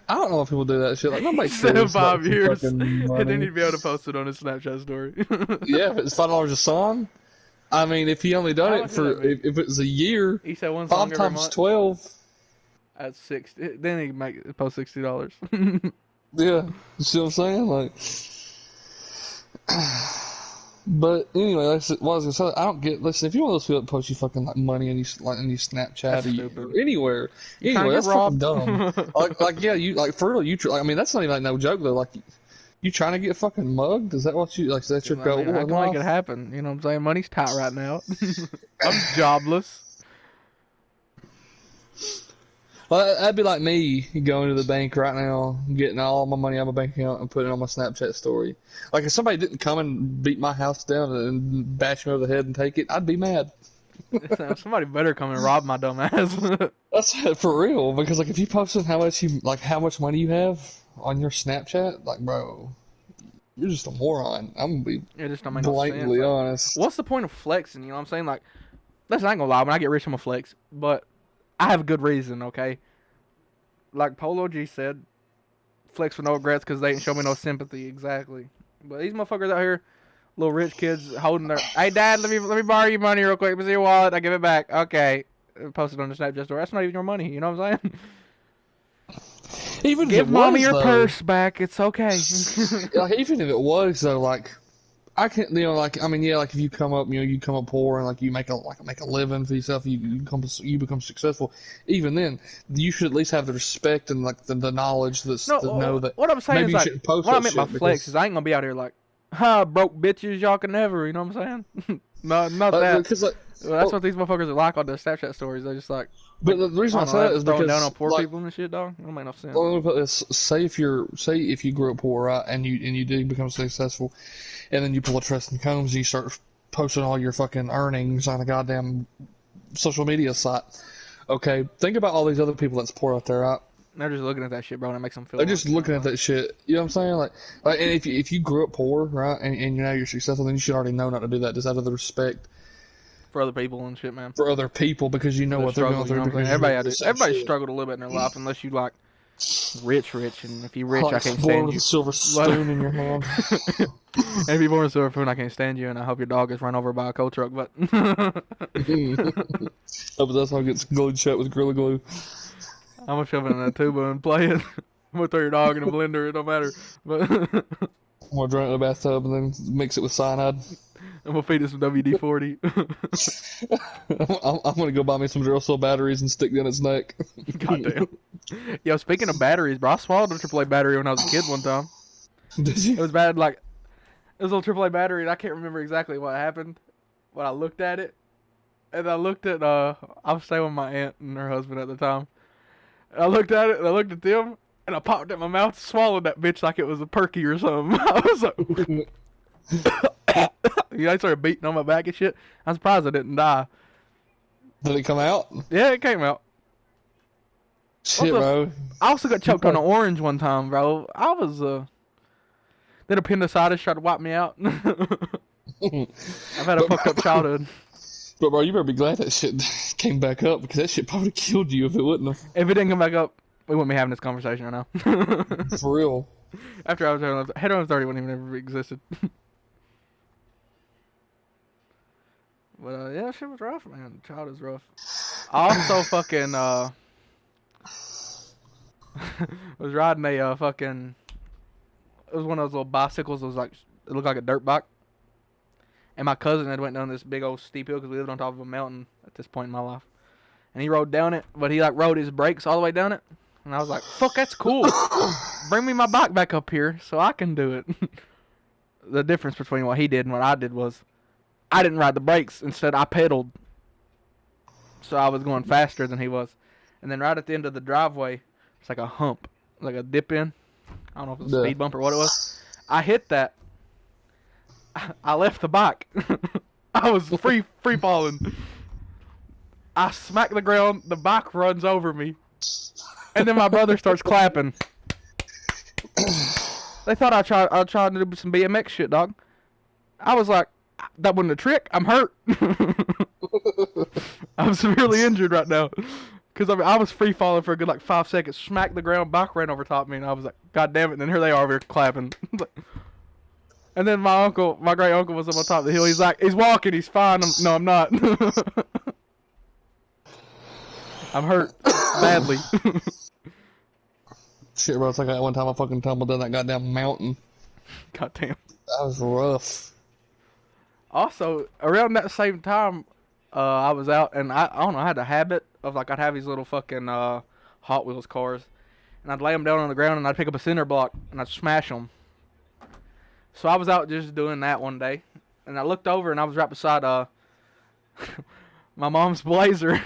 I don't know if people do that shit. Like nobody Instead cares of about 5 some years, fucking and money. then he'd be able to post it on his Snapchat story. Yeah, if it's $5 a song. I mean, if he only done How it much would for that be? if it was a year, He said one song 5 every times month 12. at 60. Then he could post $60. Yeah, you see what I'm saying? Like, but anyway, like, what I was gonna say, I don't get. Listen, if you're one of those people that post you fucking like money and you like in your Snapchat That's or, stupid. or anywhere, You trying to that's get fucking robbed? dumb. like yeah, you like for real, I mean, that's not even like no joke though. Like, you trying to get fucking mugged? Is that what you like? Is that your I goal mean, how in can I make life? it happen? You know what I'm saying? Money's tight right now. I'm jobless. Well, that'd be like me going to the bank right now, getting all my money out of my bank account and putting it on my Snapchat story. Like if somebody didn't come and beat my house down and bash me over the head and take it, I'd be mad. Somebody better come and rob my dumb ass. That's for real, because like if you posted how much money you have on your Snapchat, like bro, you're just a moron. I'm gonna be It just don't make no sense. blatantly Like, honest. what's the point of flexing? You know what I'm saying? Like, listen, I ain't gonna lie. When I get rich, I'm gonna flex. But I have a good reason, okay? Like Polo G said, flex for no regrets because they ain't show me no sympathy. Exactly. But these motherfuckers out here, little rich kids holding their, hey dad, let me borrow your money real quick. Let me see your wallet. I give it back. Okay. Post it on the Snapchat story. That's not even your money. You know what I'm saying? Even Give if it mommy was, your though, purse back. It's okay. like even if it was though, like I can't, like I mean, yeah, like if you come up, you come up poor and like you make a living for yourself, you become successful. Even then, you should at least have the respect and like the knowledge that's No, to know that what I'm saying maybe is you like, shouldn't post what I that meant by shit flex because is I ain't gonna be out here like, ha, broke bitches, y'all can never. You know what I'm saying? No, not that. because like, Well, that's what these motherfuckers are like on their Snapchat stories. They're just like, but the reason I I don't know, say that they're is throwing down on because poor like. people and shit, dog. It don't make no sense. Well, let me put this: say if you grew up poor, right, and you do become successful, and then you pull a Tristan Combs and you start posting all your fucking earnings on a goddamn social media site. Okay, think about all these other people that's poor out there, right? They're just looking at that shit, bro, and it makes them feel. They're just looking at that shit. You know what I'm saying? Like and if you grew up poor, right, and now you're successful, then you should already know not to do that, just out of the respect for other people and shit, man. for other people, because you know Their what they're going struggles, you through. know what I'm Because saying? you're going through the same Everybody shit. struggled a little bit in their life, unless you like rich, and if you rich, I Like can't born stand with you. a silver spoon in your hand. And if you're born with silver spoon, I can't stand you, and I hope your dog gets run over by a coal truck. But Oh, but that's how it gets glued shut with Gorilla Glue. I'm gonna shove it in a tuba and play it. I'm gonna throw your dog in a blender. It don't matter. But I'm gonna drown it in a bathtub and then mix it with cyanide. I'm gonna feed it some WD-40. I'm gonna go buy me some Duracell batteries and stick down its neck. Goddamn. Yo, speaking of batteries, bro, I swallowed a AAA battery when I was a kid one time. Did It you? was bad, like, it was a little AAA battery, and I can't remember exactly what happened when I looked at it. And I looked at, I was staying with my aunt and her husband at the time. And I looked at it, and I looked at them, and I popped it in my mouth and swallowed that bitch like it was a perky or something. I was like, you know, I started beating on my back and shit. I'm surprised I didn't die. Did it come out? Yeah, it came out. Shit, bro. I also got choked on an orange one time, bro. I was then appendicitis tried to wipe me out. I've had a But fucked up childhood. But bro, you better be glad that shit came back up because that shit probably killed you if it wouldn't have. If it didn't come back up, we wouldn't be having this conversation right now. For real. After I was head on 30 wouldn't even ever existed. But yeah, shit was rough, man. Child is rough. I also fucking was riding a fucking. It was one of those little bicycles. It looked like a dirt bike. And my cousin had went down this big old steep hill because we lived on top of a mountain at this point in my life. And he rode down it, but he like rode his brakes all the way down it. And I was like, fuck, that's cool. Bring me my bike back up here so I can do it. The difference between what he did and what I did was I didn't ride the brakes. Instead, I pedaled. So I was going faster than he was. And then right at the end of the driveway, it's like a hump, like a dip in. I don't know if it was a speed bump or what it was. I hit that. I left the bike. I was free falling. I smack the ground. The bike runs over me, and then my brother starts clapping. They thought I tried to do some BMX shit, dog. I was like, that wasn't a trick. I'm hurt. I'm severely injured right now. Because I was free falling for a good 5 seconds. Smacked the ground, bike ran over top of me, and I was like, God damn it. And then here they are over here clapping. And then my great uncle was up on top of the hill. He's like, he's walking, he's fine. No, I'm not. I'm hurt badly. Shit, bro, it's like that one time I fucking tumbled down that goddamn mountain. Goddamn. That was rough. Also, around that same time, I was out, and I don't know, I had a habit of I'd have these little fucking Hot Wheels cars, and I'd lay them down on the ground, and I'd pick up a cinder block, and I'd smash them. So I was out just doing that one day, and I looked over, and I was right beside my mom's Blazer.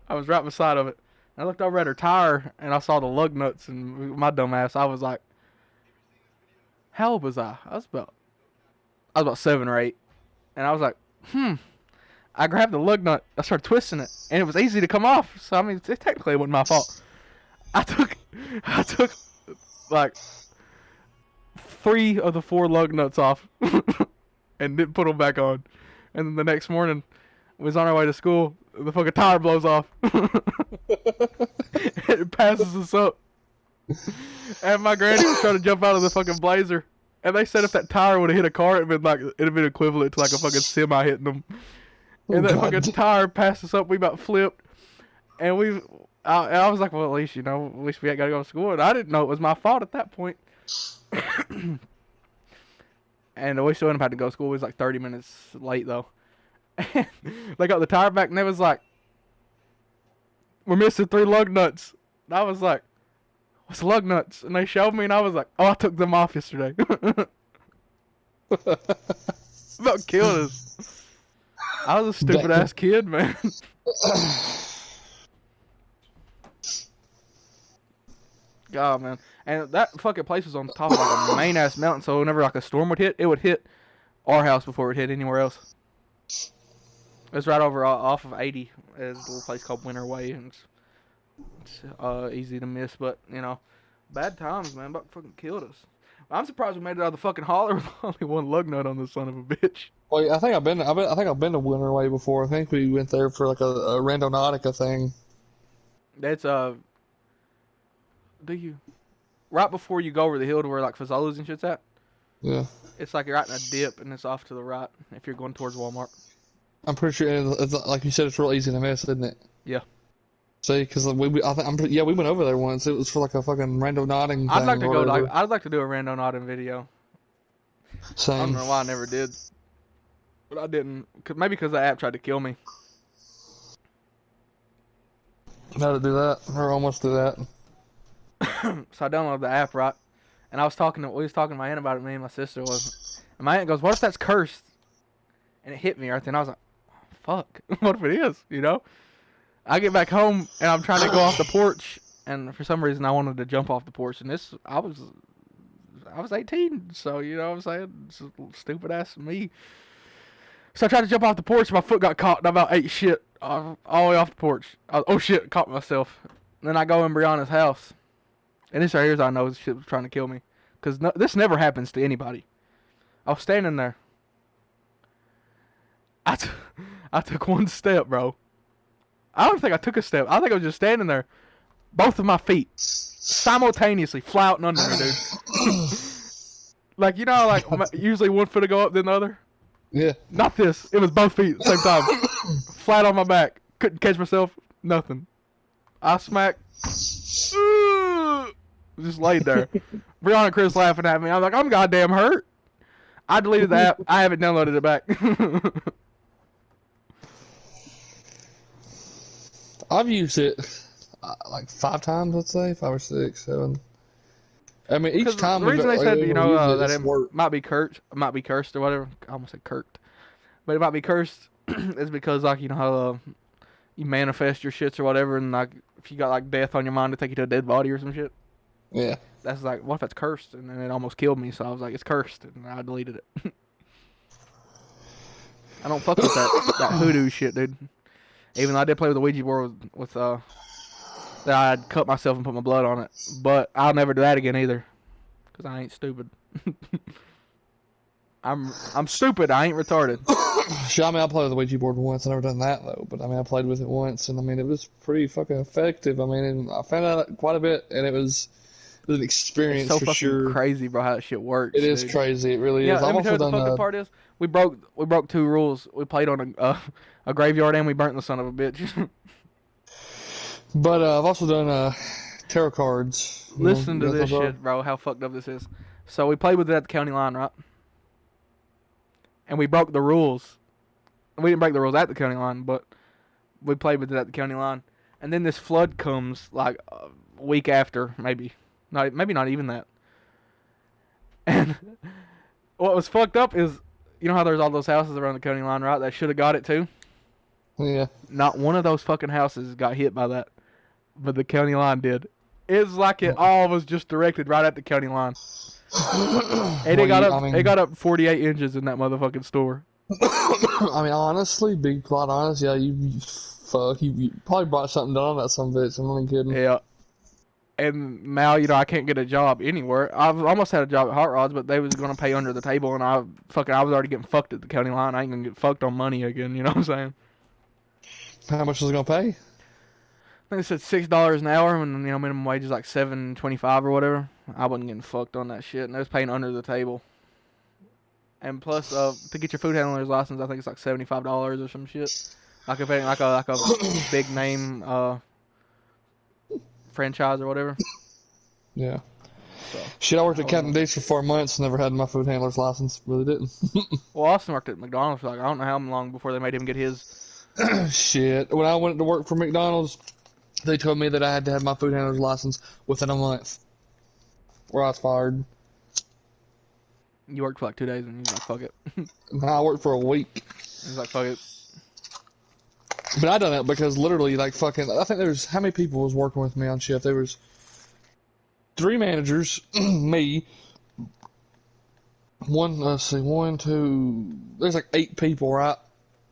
I was right beside of it. And I looked over at her tire, and I saw the lug nuts, and my dumb ass, I was like, how old was I? I was about 7 or 8. And I was like, I grabbed the lug nut, I started twisting it, and it was easy to come off. So I mean, technically it wasn't my fault. I took like 3 of the 4 lug nuts off and didn't put them back on. And then the next morning, we was on our way to school, the fucking tire blows off. It passes us up. And my granny was trying to jump out of the fucking Blazer. And they said if that tire would have hit a car, it'd been equivalent to like a fucking semi hitting them. And that fucking tire passed us up. We about flipped. And I was like, well, at least we ain't got to go to school. And I didn't know it was my fault at that point. And we still ended up having to go to school. We was like 30 minutes late, though. And they got the tire back, and they was like, we're missing 3 lug nuts. And I was like, what's lug nuts? And they showed me, and I was like, oh, I took them off yesterday. About killed us. I was a stupid ass kid, man. God, man. And that fucking place was on top of like a main ass mountain, so whenever like a storm would hit, it would hit our house before it hit anywhere else. It's right over off of 80. There's a little place called Winter Way, and it's easy to miss, but bad times, man. About fucking killed us. I'm surprised we made it out of the fucking holler with only 1 lug nut on this son of a bitch. Well, I think I've been to Winter Way before. I think we went there for like a Randonautica thing. That's right before you go over the hill to where like Fazoli's and shit's at? Yeah. It's like you're right in a dip, and it's off to the right if you're going towards Walmart. I'm pretty sure, it's, like you said, it's real easy to miss, isn't it? Yeah. See, because we went over there once. It was for like a fucking randonauting thing. I'd like to go. I'd like to do a randonauting video. Same. I don't know why I never did, but I didn't. Maybe because the app tried to kill me. How to do that, or almost do that. So I downloaded the app, right? And we was talking to my aunt about it. Me and my sister was. And my aunt goes, "What if that's cursed?" And it hit me right then. I was like, "Fuck! What if it is?" I get back home and I'm trying to go off the porch, and for some reason I wanted to jump off the porch. And I was 18, so you know what I'm saying? It's stupid ass me. So I tried to jump off the porch, and my foot got caught, and I about ate shit all the way off the porch. Oh shit, caught myself. Then I go in Brianna's house, and this right here's how I know shit was trying to kill me, cause this never happens to anybody. I was standing there. I, t- I took one step, bro. I don't think I took a step. I think I was just standing there. Both of my feet simultaneously flouting under me, dude. Like, you know, like usually one foot will go up, then the other? Yeah. Not this. It was both feet at the same time. Flat on my back. Couldn't catch myself. Nothing. I smacked. Just laid there. Brianna and Chris laughing at me. I'm like, I'm goddamn hurt. I deleted the app. I haven't downloaded it back. I've used it like 5 times, let's say. 5 or 6, 7. I mean, each time the reason they said, you know, that it worked. might be cursed or whatever. I almost said kirked. But it might be cursed is because, like, you know how you manifest your shits or whatever, and like if you got like death on your mind to take you to a dead body or some shit. Yeah. That's like, what if that's cursed? And then it almost killed me, so I was like, it's cursed, and I deleted it. I don't fuck with that hoodoo shit, dude. Even though I did play with the Ouija board with that I'd cut myself and put my blood on it, but I'll never do that again either, cause I ain't stupid. I'm stupid. I ain't retarded. Sure, I mean, I played with the Ouija board once. I never done that though, but I mean, I played with it once, and I mean, it was pretty fucking effective. I mean, and I found out quite a bit, and it was an experience It's so for fucking sure. Crazy, bro, how that shit works. It is dude. crazy. It really Yeah, is. let I've me tell also you the done. fucking part is we broke 2 rules. We played on a graveyard and we burnt the son of a bitch. But I've also done tarot cards. Listen to this shit, bro. How fucked up this is. So we played with it at the county line, right? And we broke the rules. We didn't break the rules at the county line, but we played with it at the county line. And then this flood comes like a week after, maybe not even that. And what was fucked up is, you know how there's all those houses around the county line, right? That should have got it too. Yeah. Not one of those fucking houses got hit by that, but the county line did. It's like it all was just directed right at the county line. And it got up 48 inches in that motherfucking store. I mean, honestly, big plot honest, yeah, you probably brought something down on that some bitch. I'm not kidding. Yeah. And now, you know, I can't get a job anywhere. I've almost had a job at Hot Rods, but they was going to pay under the table, and I was already getting fucked at the county line. I ain't going to get fucked on money again, you know what I'm saying? How much was it going to pay? I think it said $6 an hour, and, you know, minimum wage is like $7.25 or whatever. I wasn't getting fucked on that shit, and they was paying under the table. And plus, to get your food handler's license, I think it's like $75 or some shit. Like if it ain't like a big name franchise or whatever. Yeah. So, shit, I worked at Captain D's for 4 months. Never had my food handler's license. Really didn't. Well, Austin worked at McDonald's for like, I don't know how long before they made him get his. Shit. When I went to work for McDonald's, they told me that I had to have my food handler's license within a month, or I was fired. You worked for like 2 days and you was like, fuck it. I worked for a week. He was like, fuck it. But I done it because literally, like, fucking, I think there's, how many people was working with me on shift? There was 3 managers, me, let's see, 1, 2, there's like 8 people, right?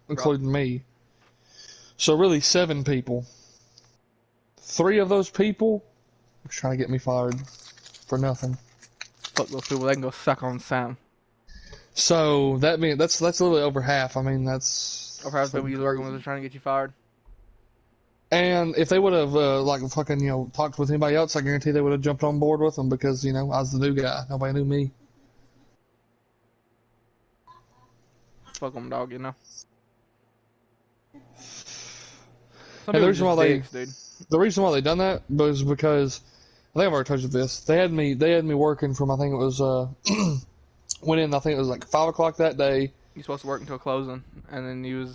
Including me. So really 7 people. 3 of those people were trying to get me fired for nothing. Fuck those people, they can go suck on Sam. So that means that's literally over half. I mean, that's over half the people you was working with was trying to get you fired. And if they would have like fucking talked with anybody else, I guarantee they would have jumped on board with them because I was the new guy. Nobody knew me. Fuck them, dog. Some And people just dicks, dude. The reason why they done that was because I think I've already told you this. They had me working from, I think it was went in, I think it was like 5 o'clock that day. You're supposed to work until closing, and then they were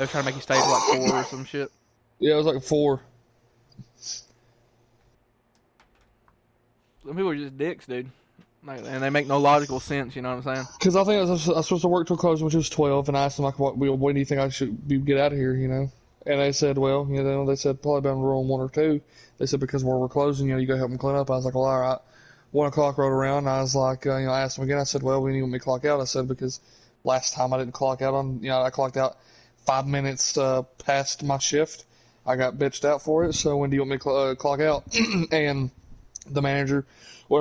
trying to make you stay till like 4 or some shit. Yeah, it was like 4. Some people are just dicks, dude. And they make no logical sense, you know what I'm saying? Because I think I was supposed to work till closing, which was 12, and I asked them, like, when do you think I should get out of here, And they said, well, they said probably about room 1 or 2. They said, because where we're closing, you go help them clean up. I was like, well, all right. 1 o'clock rolled around, and I was like, I asked them again. I said, well, when do you want me to clock out? I said, because last time I didn't clock out on, I clocked out 5 minutes past my shift. I got bitched out for it. So when do you want me to clock out? And one of the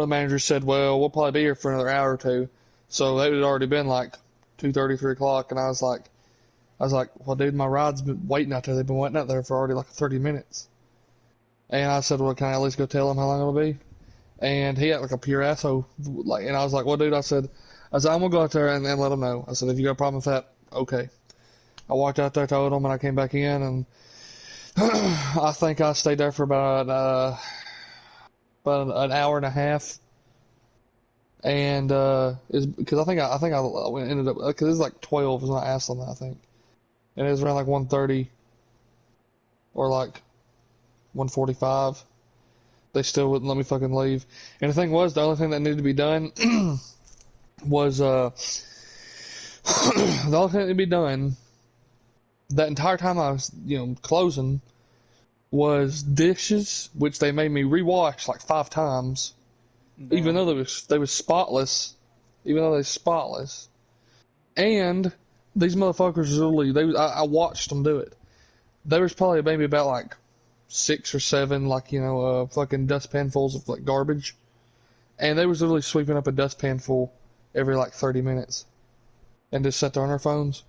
managers said, well, we'll probably be here for another hour or two. So it had already been like 2:30, 3 o'clock, and I was like, well, dude, my ride's been waiting out there. They've been waiting out there for already like 30 minutes. And I said, well, can I at least go tell them how long it'll be? And he had like a pure asshole. Like, and I was like, well, dude, I said, I'm going to go out there and let them know. I said, if you got a problem with that, okay. I walked out there, told them, and I came back in, and I think I stayed there for about an hour and a half. And is because I think I ended up, because it was like 12 is when I asked them that, I think. And it was around like 1:30 or like 1:45. They still wouldn't let me fucking leave. And the thing was, the only thing that needed to be done was the only thing that needed to be done that entire time I was, closing was dishes, which they made me rewash like 5 times. Damn. Even though they was spotless. And these motherfuckers literally, I watched them do it. There was probably maybe about like 6 or 7, like, fucking dustpanfuls of like garbage. And they was literally sweeping up a dustpan full every like 30 minutes. And just sat there on their phones.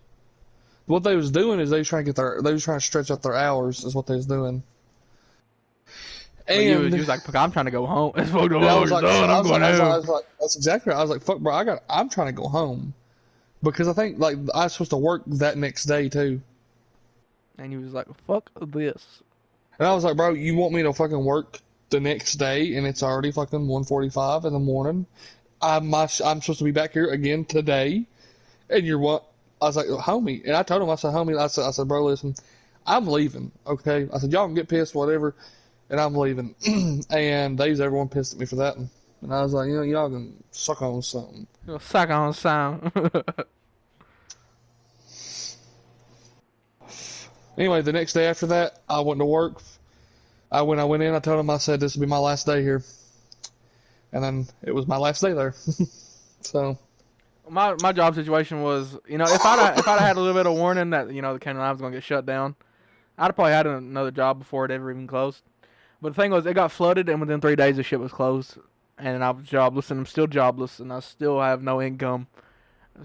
What they was doing is they was trying to stretch out their hours is what they was doing. And you was like, fuck, I'm trying to go home. It's fuck the I was like, home. that's exactly right. I was like, fuck, bro, I'm trying to go home. Because I think, like, I was supposed to work that next day, too. And he was like, fuck this. And I was like, bro, you want me to fucking work the next day, and it's already fucking 1:45 in the morning? I'm supposed to be back here again today, and you're what? I was like, homie. And I told him, I said, homie, I said, bro, listen, I'm leaving, okay? I said, y'all can get pissed, whatever, and I'm leaving. And everyone pissed at me for that. And I was like, y'all can suck on something. You'll suck on something. Anyway, the next day after that, I went to work. I went in, I told him, I said, this will be my last day here. And then it was my last day there. So... My job situation was, if I'd had a little bit of warning that, the Cannon Line was going to get shut down, I'd have probably had another job before it ever even closed. But the thing was, it got flooded, and within 3 days, the shit was closed. And I was jobless, and I'm still jobless, and I still have no income.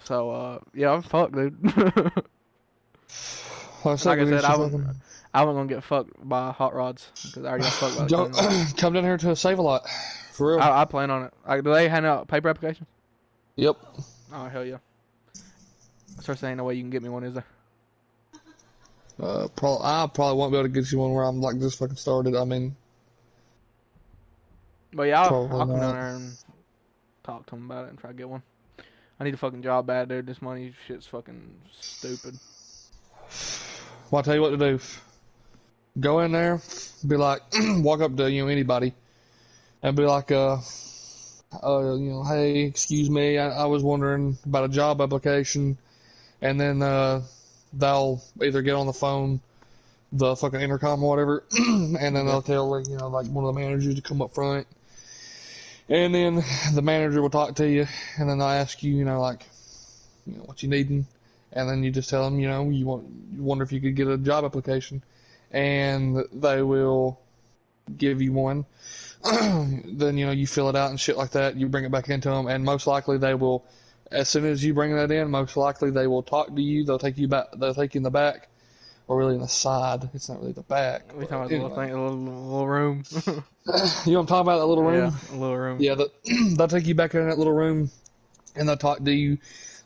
So, yeah, I'm fucked, dude. Like I said, I wasn't going to get fucked by hot rods, because I already got fucked by the Come down here to Save-A-Lot. For real. I plan on it. Do they hand out paper applications? Yep. Oh, hell yeah. There ain't no way you can get me one, is there? I probably won't be able to get you one where I'm like just fucking started. I mean... But yeah, I'll come down there and talk to them about it and try to get one. I need a fucking job bad, dude. This money shit's fucking stupid. Well, I'll tell you what to do. Go in there, be like, walk up to, anybody, and be like, hey, excuse me, I was wondering about a job application, and then they'll either get on the phone, the fucking intercom or whatever, and then they'll tell, like one of the managers to come up front, and then the manager will talk to you, and then they'll ask you, what you needing, and then you just tell them, you wonder if you could get a job application, and they will give you one. Then you fill it out and shit like that. You bring it back into them, and most likely they will. As soon as you bring that in, most likely they will talk to you. They'll take you back. They'll take you in the back, or really in the side. It's not really the back. We talking about the little room. You know what I'm talking about? That little room. Yeah, a little room. Yeah, they'll take you back in that little room, and they'll talk to you.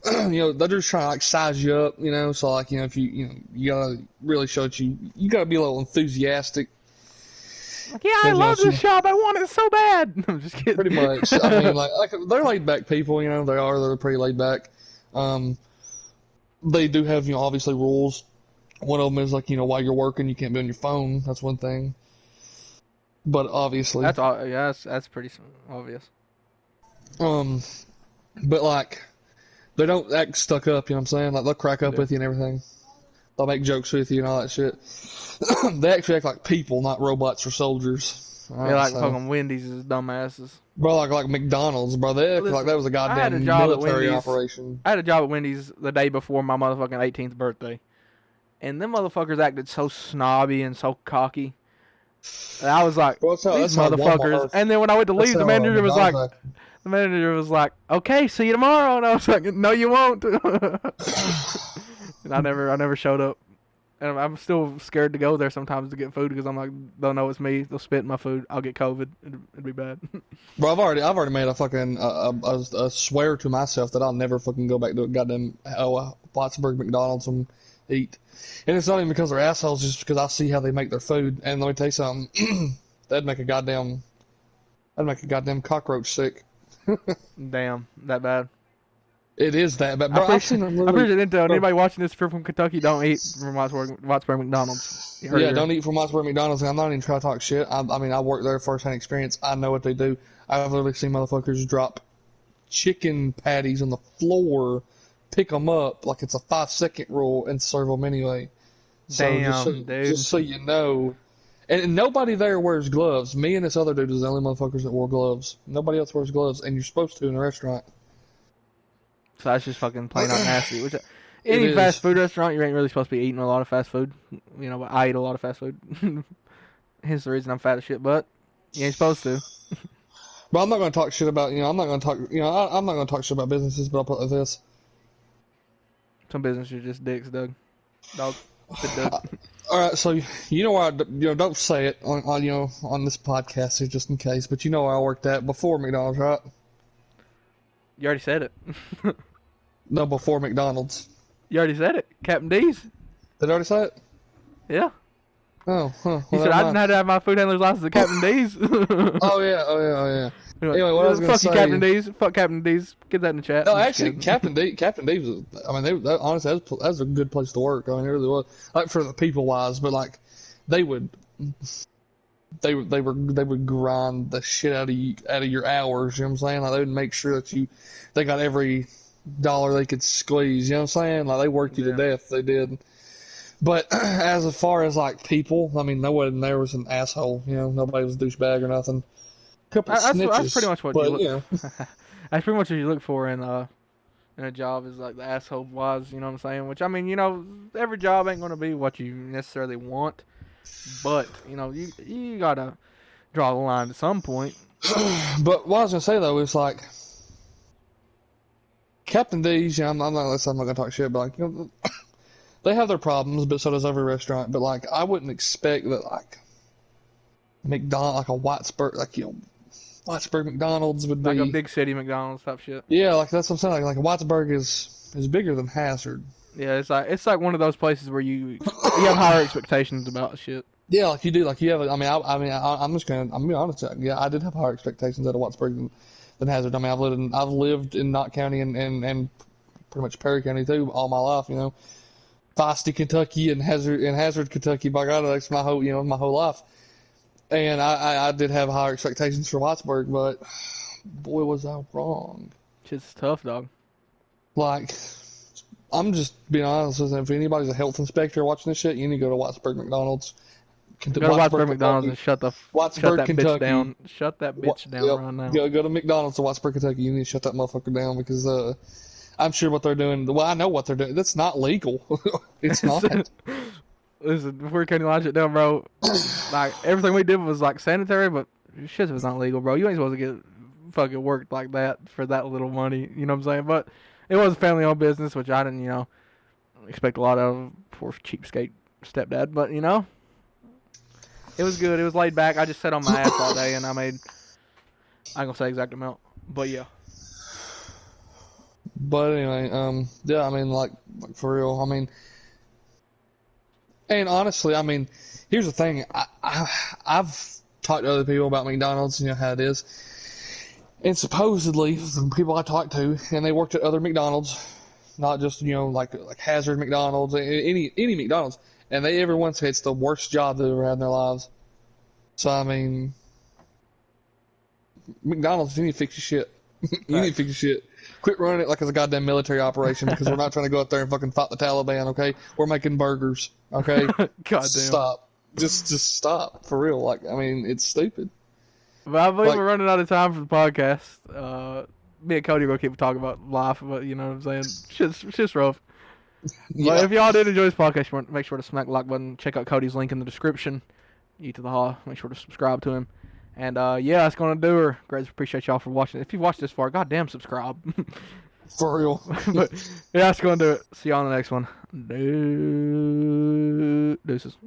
They're just trying to like size you up. So like if you gotta really show that you gotta be a little enthusiastic. Like, yeah, I love this job. I want it so bad. I'm just kidding. Pretty much. I mean, like they're laid back people. They're pretty laid back. They do have obviously rules. One of them is like while you're working, you can't be on your phone. That's one thing. But obviously, that's pretty obvious. But like, they don't act stuck up. You know what I'm saying? Like they'll crack up with you and everything. They'll make jokes with you and all that shit. They actually act like people, not robots or soldiers. They're like fucking Wendy's as dumbasses. Bro, like McDonald's, bro. They act like that was a goddamn military operation. I had a job at Wendy's the day before my motherfucking 18th birthday. and them motherfuckers acted so snobby and so cocky. And I was like, Well, these that's how motherfuckers. Walmart. And then when I went to That's leave, how McDonald's act. the manager was like, okay, see you tomorrow. And I was like, no, you won't. And I never showed up. And I'm still scared to go there sometimes to get food because I'm like, they'll know it's me. They'll spit in my food. I'll get COVID. It'd be bad. Bro, I've already made a fucking a swear to myself that I'll never fucking go back to a goddamn Plattsburgh McDonald's and eat. And it's not even because they're assholes, just because I see how they make their food. And let me tell you something, that'd make a goddamn cockroach sick. Damn, that bad. It is that, but bro, I've seen them I'm literally. pretty sure intel. Anybody watching this from Kentucky, don't eat from Wattsburg McDonald's. Yeah, don't eat from Mossburg McDonald's. And I'm not even trying to talk shit. I mean, I work there firsthand experience. I know what they do. I've literally seen motherfuckers drop chicken patties on the floor, pick them up like it's a 5-second rule, and serve them anyway. So Damn, dude. Just so you know. And nobody there wears gloves. Me and this other dude is the only motherfuckers that wore gloves. Nobody else wears gloves, and you're supposed to in a restaurant. So that's just fucking plain out nasty. Which any fast food restaurant, you ain't really supposed to be eating a lot of fast food. You know, but I eat a lot of fast food. Hence the reason I'm fat as shit. But you ain't supposed to. But I'm not going to talk shit about, I'm not going to talk, I'm not going to talk shit about businesses, but I'll put it like this. Some businesses are just dicks, Doug. Dog. Doug. All right, so you know where don't say it on this podcast here just in case, but you know where I worked at before McDonald's, right? You already said it. No, before McDonald's. You already said it. Captain D's. Did I already say it? Yeah. Oh, huh. He said I didn't have to have my food handler's license at Captain D's. Oh yeah. Anyway, what I was going to say. Fuck you, Captain D's. Fuck Captain D's. Get that in the chat. No, actually, Captain D's was. I mean, honestly, that was a good place to work. I mean, it really was. Like for the people wise, but like, they would grind the shit out of your hours. You know what I'm saying? Like they would make sure that they got every dollar they could squeeze. You know what I'm saying? Like they worked you to death. They did. But as far as like people, I mean, no one there was an asshole. You know, nobody was a douchebag or nothing. That's pretty much what you look. Yeah. That's pretty much what you look for in a job is like the asshole wise. You know what I'm saying? Which I mean, you know, every job ain't gonna be what you necessarily want, but you know, you gotta draw the line at some point. But what I was gonna say though is like Captain D's. I'm not gonna talk shit, but like they have their problems, but so does every restaurant. But like I wouldn't expect that like McDonald's, like a Whitesburg McDonald's would be like a big city McDonald's type shit. Yeah, like that's what I'm saying. Like Whitesburg is bigger than Hazard. Yeah, it's like one of those places where you have higher expectations about shit. Yeah, like you do. Like you have. I'm gonna be honest. Yeah, I did have higher expectations out of Whitesburg than Hazard. I mean, I've lived in Knott County and pretty much Perry County too all my life. You know, Feisty, Kentucky, and Hazard, Kentucky. By God, that's my whole life. And I did have higher expectations for Whitesburg, but boy, was I wrong. Shit's tough, dog. Like, I'm just being honest with you. If anybody's a health inspector watching this shit, you need to go to Whitesburg McDonald's. Go to Whitesburg McDonald's and shut that Kentucky. bitch down. Shut that bitch down right now. Go to McDonald's to Whitesburg, Kentucky. You need to shut that motherfucker down because I'm sure what they're doing. Well, I know what they're doing. That's not legal. It's not. Listen, we're cutting line shit down, bro. Like everything we did was like sanitary, but shit was not legal, bro. You ain't supposed to get fucking worked like that for that little money. You know what I'm saying? But it was a family-owned business, which I didn't, expect a lot of. Poor cheapskate stepdad, but it was good. It was laid back. I just sat on my ass all day, and I ain't gonna say exact amount, but yeah. But anyway, yeah, I mean, like for real, I mean. And honestly, I mean, here's the thing. I've talked to other people about McDonald's, how it is. And supposedly, from people I talked to, and they worked at other McDonald's, not just, like Hazard McDonald's, any McDonald's, and everyone said it's the worst job they've ever had in their lives. So, I mean, McDonald's, you need to fix your shit. You need to fix your shit. Quit running it like it's a goddamn military operation because we're not trying to go out there and fucking fight the Taliban, okay? We're making burgers, okay? Goddamn. Stop. Just stop. For real. Like, I mean, it's stupid. But I believe we're running out of time for the podcast. Me and Cody will keep talking about life, but you know what I'm saying? Shit's rough. But Yeah. if y'all did enjoy this podcast, make sure to smack the like button. Check out Cody's link in the description. Yee-ToThe-Haw. Make sure to subscribe to him. And yeah, that's gonna do her. Great, appreciate y'all for watching. If you've watched this far, goddamn, subscribe. For real. But yeah, that's gonna do it. See y'all on the next one. Deuces.